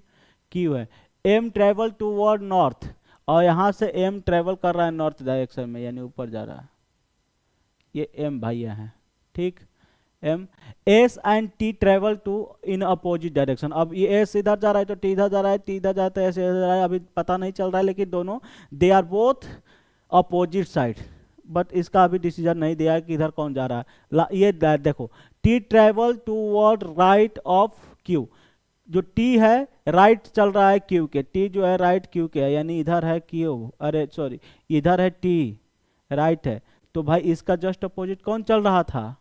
Q है। M ट्रेवल टूवर्ड नॉर्थ, और यहाँ से M ट्रेवल कर रहा है नॉर्थ डायरेक्शन में, यानी ऊपर जा रहा है, ये M भैया है, ठीक। M S and T travel to in opposite direction, अब ये S इधर जा रहा है तो T इधर जा रहा है, T इधर जाता है, S इधर जा रहा है, अभी पता नहीं चल रहा है, लेकिन दोनों they are both opposite side, but इसका अभी डिसीजन नहीं दिया है कि इधर कौन जा रहा है। ये देखो, T travel toward right of Q, जो T है राइट चल रहा है Q के, T जो है राइट Q के है, यानी इधर है Q, अरे सॉरी इधर है T, राइट है, तो भाई इसका जस्ट अपोजिट कौन चल रहा था,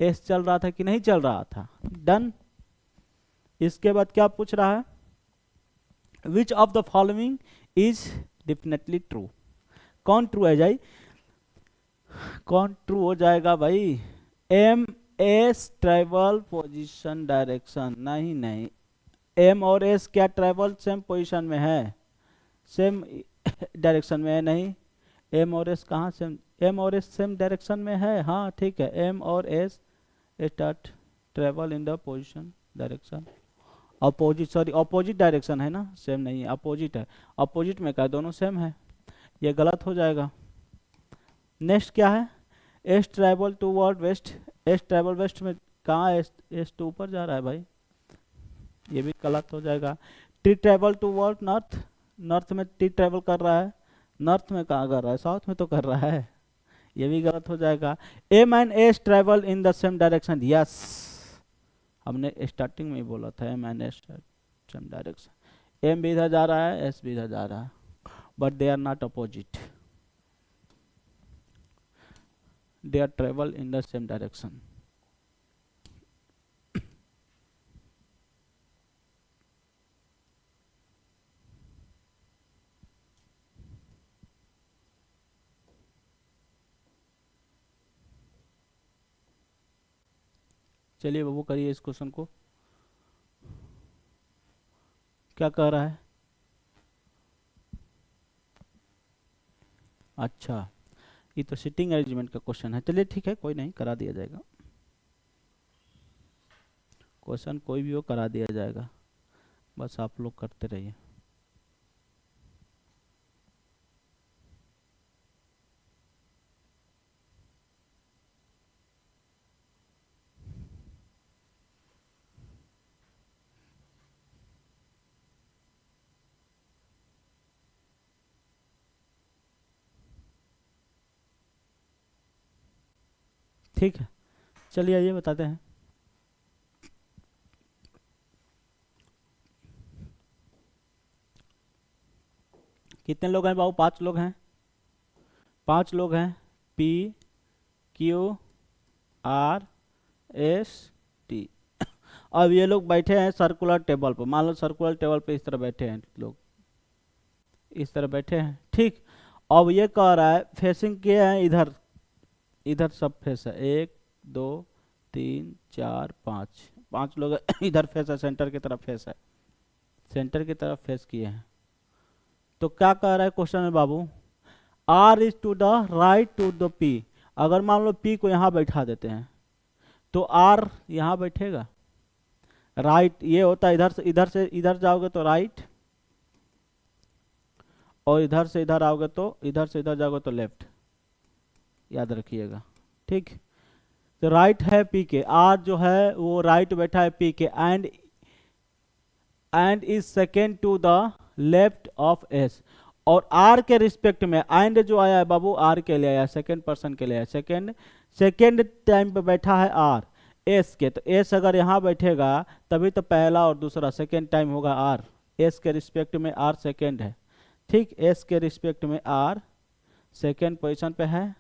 S चल रहा था कि नहीं चल रहा था, डन। इसके बाद क्या पूछ रहा है, विच of the following is definitely true, कौन ट्रू है जाई, कौन ट्रू हो जाएगा भाई, M S travel position direction, नहीं नहीं, M और S क्या ट्रेवल सेम पोजीशन में है, सेम डायरेक्शन में है, नहीं, M और S कहाँ सेम, M और S सेम डायरेक्शन में है, हाँ ठीक है, M और S start travel in the position direction, opposite, sorry opposite direction है ना, सेम नहीं है, अपोजिट है, अपोजिट में क्या दोनों सेम है, ये गलत हो जाएगा। नेक्स्ट क्या है, S travel toward west, S travel west में कहाँ है, एस तो ऊपर जा रहा है भाई, ये भी गलत हो जाएगा। T travel toward north, north में टी ट्रेवल कर रहा है, नॉर्थ में कहाँ कर रहा है, साउथ में तो कर रहा है, ये भी गलत हो जाएगा। M and S travel in the same direction, yes, हमने स्टार्टिंग में ही बोला था M and S, same direction. M भी इधर जा रहा है, एस भी इधर जा रहा है, but they are not opposite, they are travel in the same direction. चलिए बाबू करिए इस क्वेश्चन को, क्या कह रहा है। अच्छा, ये तो सिटिंग अरेंजमेंट का क्वेश्चन है, चलिए ठीक है, कोई नहीं, करा दिया जाएगा। क्वेश्चन कोई भी हो करा दिया जाएगा, बस आप लोग करते रहिए। ठीक है, चलिए आइए बताते हैं। कितने लोग हैं बाबू? 5 लोग हैं, 5 लोग हैं। P Q R S T. अब ये लोग बैठे हैं सर्कुलर टेबल पर, मान लो सर्कुलर टेबल पे इस तरह बैठे हैं लोग, इस तरह बैठे हैं, ठीक। अब ये कह रहा है फेसिंग क्या है, इधर, इधर सब फेस है, 1 2 3 4 5, 5 लोग इधर फेस है, सेंटर की तरफ फेस है, सेंटर की तरफ फेस किए हैं। तो क्या कह रहा है क्वेश्चन में बाबू, R is to the right to the P. अगर मान लो पी को यहाँ बैठा देते हैं तो आर यहाँ बैठेगा, राइट ये होता है, इधर से इधर जाओगे तो राइट, और इधर से इधर आओगे तो, इधर से इधर जाओगे तो लेफ्ट, याद रखिएगा, ठीक। तो राइट है पी के, आर जो है वो राइट बैठा है P K, and is second to the left of S. और आर के रिस्पेक्ट में एंड जो आया है बाबू, आर के लिए आया, सेकेंड पर्सन के लिए आया, सेकेंड टाइम पे बैठा है आर एस के। तो एस अगर यहाँ बैठेगा तभी तो पहला और दूसरा सेकेंड टाइम होगा आर, एस के रिस्पेक्ट में आर सेकेंड है, ठीक। एस के रिस्पेक्ट में आर सेकेंड पोजीशन पे है,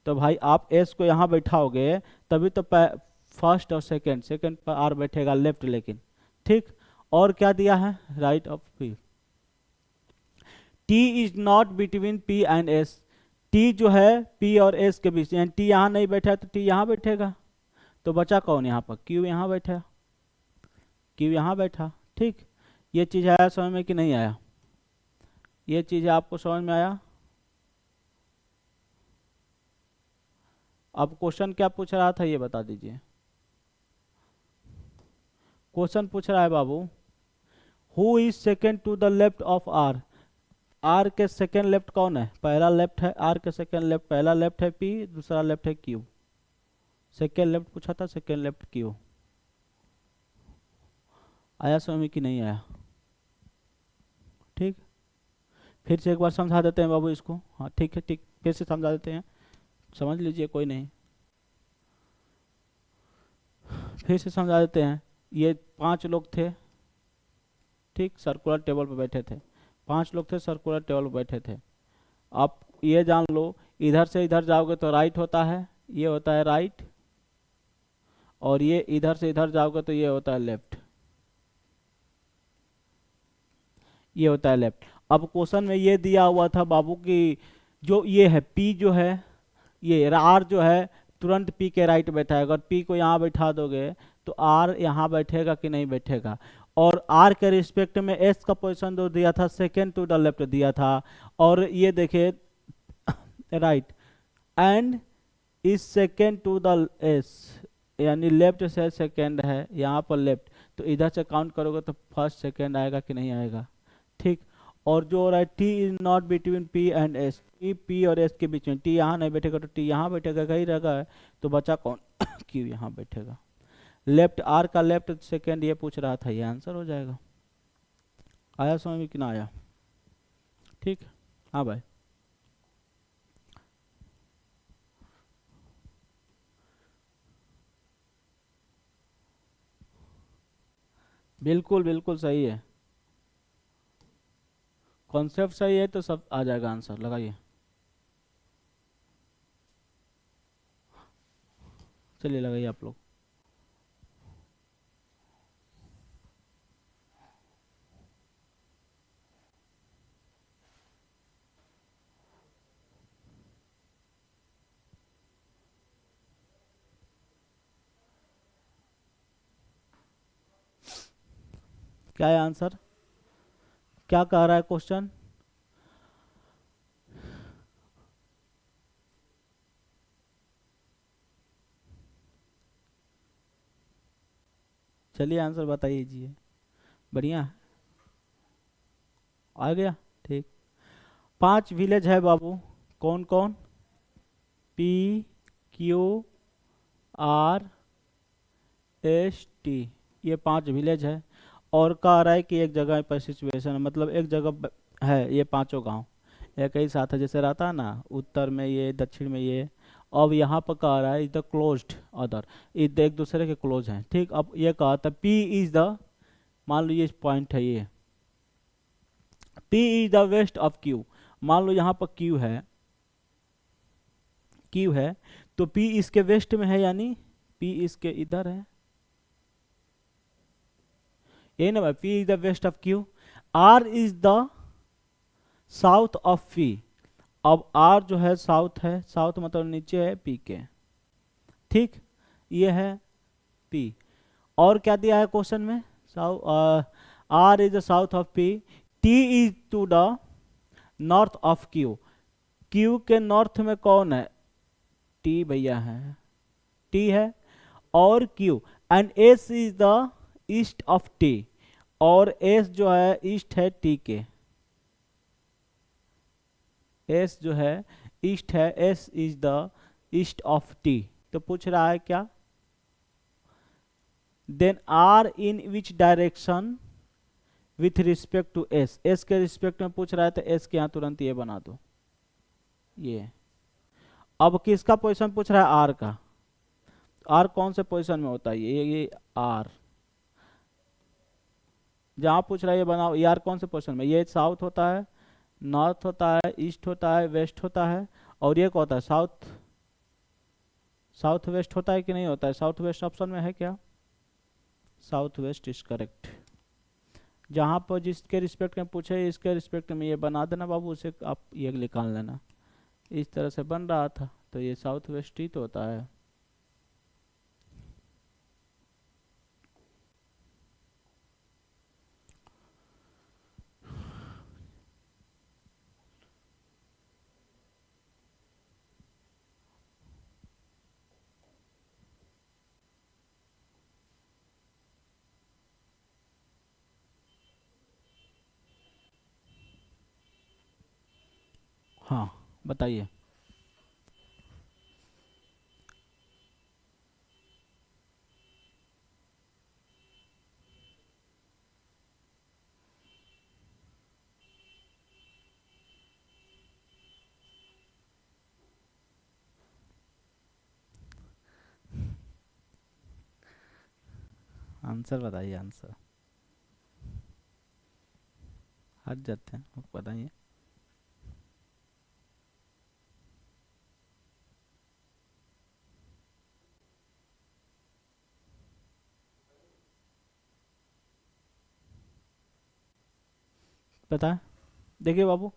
तो भाई आप एस को यहाँ बैठाओगे तभी तो फर्स्ट और सेकेंड पर आर बैठेगा लेफ्ट, लेकिन ठीक। और क्या दिया है, right of P. T is not between P and S, T जो है पी और एस के बीच, यानी टी यहाँ नहीं बैठा तो टी यहाँ बैठेगा, तो बचा कौन यहाँ पर, क्यू यहाँ बैठा, क्यू यहाँ बैठा, ठीक। ये चीज आया समझ में कि नहीं आया, ये चीज आपको समझ में आया। अब क्वेश्चन क्या पूछ रहा था ये बता दीजिए। क्वेश्चन पूछ रहा है बाबू, who is second to the left of R. R के सेकेंड लेफ्ट कौन है, पहला लेफ्ट है आर के सेकेंड लेफ्ट, पहला लेफ्ट है पी, दूसरा लेफ्ट है क्यू। सेकेंड लेफ्ट पूछा था, सेकेंड लेफ्ट क्यू। आया समझ में कि नहीं आया, ठीक। फिर से एक बार समझा देते हैं बाबू इसको, हाँ ठीक है, ठीक, फिर से समझा देते हैं, समझ लीजिए, कोई नहीं, फिर से समझा देते हैं। ये 5 लोग थे, ठीक, सर्कुलर टेबल पर बैठे थे, 5 लोग थे सर्कुलर टेबल पर बैठे थे। आप ये जान लो, इधर से इधर जाओगे तो राइट होता है, ये होता है राइट, और ये इधर से इधर जाओगे तो ये होता है लेफ्ट, ये होता है लेफ्ट। अब क्वेश्चन में ये दिया हुआ था बाबू की, जो ये है पी जो है, ये आर जो है तुरंत पी के राइट बैठा है, अगर पी को यहाँ बैठा दोगे तो आर यहाँ बैठेगा कि नहीं बैठेगा। और आर के रिस्पेक्ट में एस का पोजीशन जो दिया था सेकेंड टू द लेफ्ट दिया था, और ये देखिए right and is second to the S, यानी लेफ्ट से सेकेंड है यहाँ पर लेफ्ट, तो इधर से काउंट करोगे तो फर्स्ट सेकेंड आएगा कि नहीं आएगा, ठीक। और जो हो रहा है T is not between P and S, P और एस के बीच में, टी यहाँ नहीं बैठेगा तो टी यहाँ बैठेगा, कहीं रहेगा, तो बचा कौन क्यू यहाँ बैठेगा। लेफ्ट, आर का लेफ्ट सेकेंड ये पूछ रहा था, ये आंसर हो जाएगा। आया समझ में कि ना आया, ठीक। हाँ भाई, बिल्कुल बिल्कुल सही है। कॉन्सेप्ट सही है तो सब आ जाएगा आंसर। लगाइए, चलिए लगाइए आप लोग। क्या है आंसर, क्या कह रहा है क्वेश्चन? चलिए आंसर बताइए। बढ़िया है, आ गया, ठीक। 5 विलेज है बाबू, कौन कौन? P, Q, R, S, T, ये 5 विलेज है। और कह रहा है कि एक जगह पर सिचुएशन है, मतलब एक जगह है ये पांचों गांव एक ही साथ है, जैसे रहता है ना, उत्तर में ये, दक्षिण में ये। अब यहाँ पर कह रहा है इज द क्लोज्ड अदर, एक दूसरे के क्लोज हैं, ठीक। अब ये कहा था पी इज द, मान लो ये पॉइंट है, ये P is the west of Q. मान लो यहाँ पर क्यू है, तो पी इसके वेस्ट में है, यानी पी इसके इधर है, ये ना भाई, P is the west of Q. R is the south of P. अब आर जो है साउथ है, साउथ मतलब नीचे है पी के, ठीक। ये है पी। और क्या दिया है क्वेश्चन में? R is the south of P, T is to the north of Q. Q के नॉर्थ में कौन है? टी भैया है, टी है। और Q and S is the east of T, और एस जो है ईस्ट है टी के, एस जो है ईस्ट है, S is the east of T. तो पूछ रहा है क्या? Then R in which direction with respect to S, S के रिस्पेक्ट में पूछ रहा है, तो एस के यहां तुरंत ये बना दो, ये। अब किसका पोजीशन पूछ रहा है? आर का। आर कौन से पोजीशन में होता है? ये आर जहां पूछ रहा है ये बनाओ, ये आर कौन से पोजीशन में? ये साउथ होता है, नॉर्थ होता है, ईस्ट होता है, वेस्ट होता है, और ये क्या होता है? साउथ वेस्ट होता है कि नहीं होता है? साउथ वेस्ट ऑप्शन में है क्या? South west is correct. जहां पर जिसके रिस्पेक्ट में पूछे, इसके रिस्पेक्ट में ये बना देना बाबू, उसे आप ये निकाल लेना। इस तरह से बन रहा था, तो ये साउथ वेस्ट ही तो होता है। हाँ बताइए। आंसर बताइए, आंसर। हट जाते हैं, आपको बताइए। पता है, देखिए बाबू,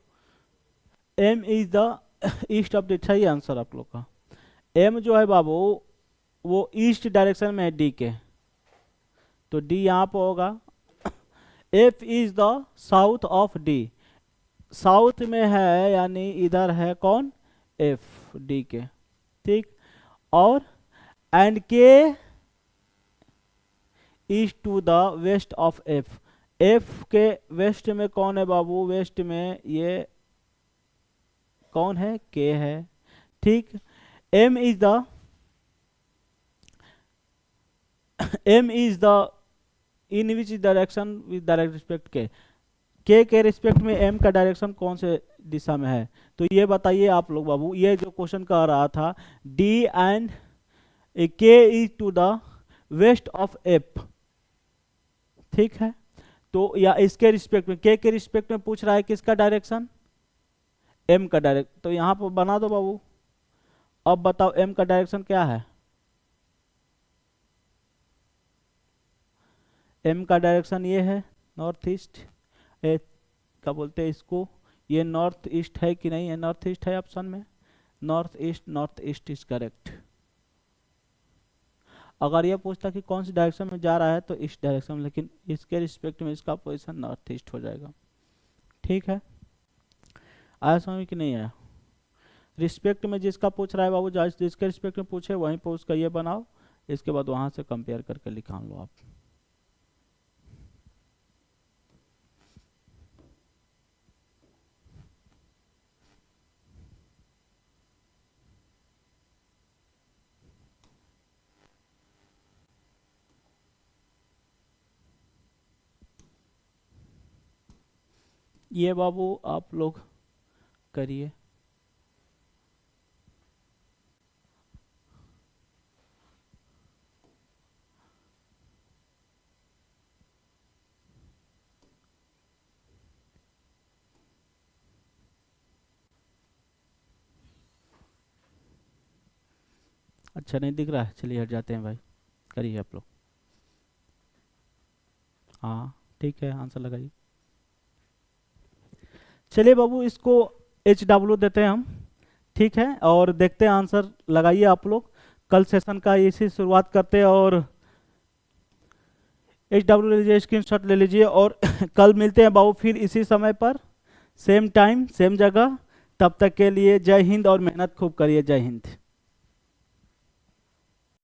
M is the east of the, सही आंसर आप लोग का। एम जो है बाबू वो ईस्ट डायरेक्शन में है डी के, तो डी यहाँ पर होगा। F is the south of D, south में है यानी इधर है कौन? एफ डी के, ठीक। और and K is to the west of F, F के वेस्ट में कौन है बाबू? वेस्ट में ये कौन है? के है, ठीक। M is the M is the in which direction with direct respect के रिस्पेक्ट में एम का डायरेक्शन कौन से दिशा में है? तो ये बताइए आप लोग बाबू, ये जो क्वेश्चन कह रहा था D and K is to the west of F, ठीक है। तो या इसके रिस्पेक्ट में, के रिस्पेक्ट में पूछ रहा है किसका डायरेक्शन, एम का डायरेक्ट, तो यहाँ पर बना दो बाबू। अब बताओ एम का डायरेक्शन क्या है, एम का डायरेक्शन ये है नॉर्थ ईस्ट, क्या बोलते हैं इसको, ये नॉर्थ ईस्ट है कि नहीं है, नॉर्थ ईस्ट है ऑप्शन में, नॉर्थ ईस्ट इज करेक्ट। अगर ये पूछता कि कौन सी डायरेक्शन में जा रहा है तो इस डायरेक्शन में, लेकिन इसके रिस्पेक्ट में इसका पोजीशन नॉर्थ ईस्ट हो जाएगा। ठीक है, आया समझ में कि नहीं आया। रिस्पेक्ट में जिसका पूछ रहा है बाबू, जिसके रिस्पेक्ट में पूछे वहीं पर उसका ये बनाओ, इसके बाद वहां से कंपेयर करके निकाल लो आप। ये बाबू आप लोग करिए। अच्छा नहीं दिख रहा है, चलिए हट जाते हैं भाई, करिए आप लोग। हाँ ठीक है, आंसर लगाइए। चलिए बाबू इसको HW देते हैं हम, ठीक है, और देखते हैं आंसर लगाइए आप लोग। कल सेशन का इसी शुरुआत करते हैं, और HW ले लीजिए, स्क्रीनशॉट ले लीजिए, और कल मिलते हैं बाबू फिर इसी समय पर, सेम टाइम सेम जगह। तब तक के लिए जय हिंद और मेहनत खूब करिए। जय हिंद।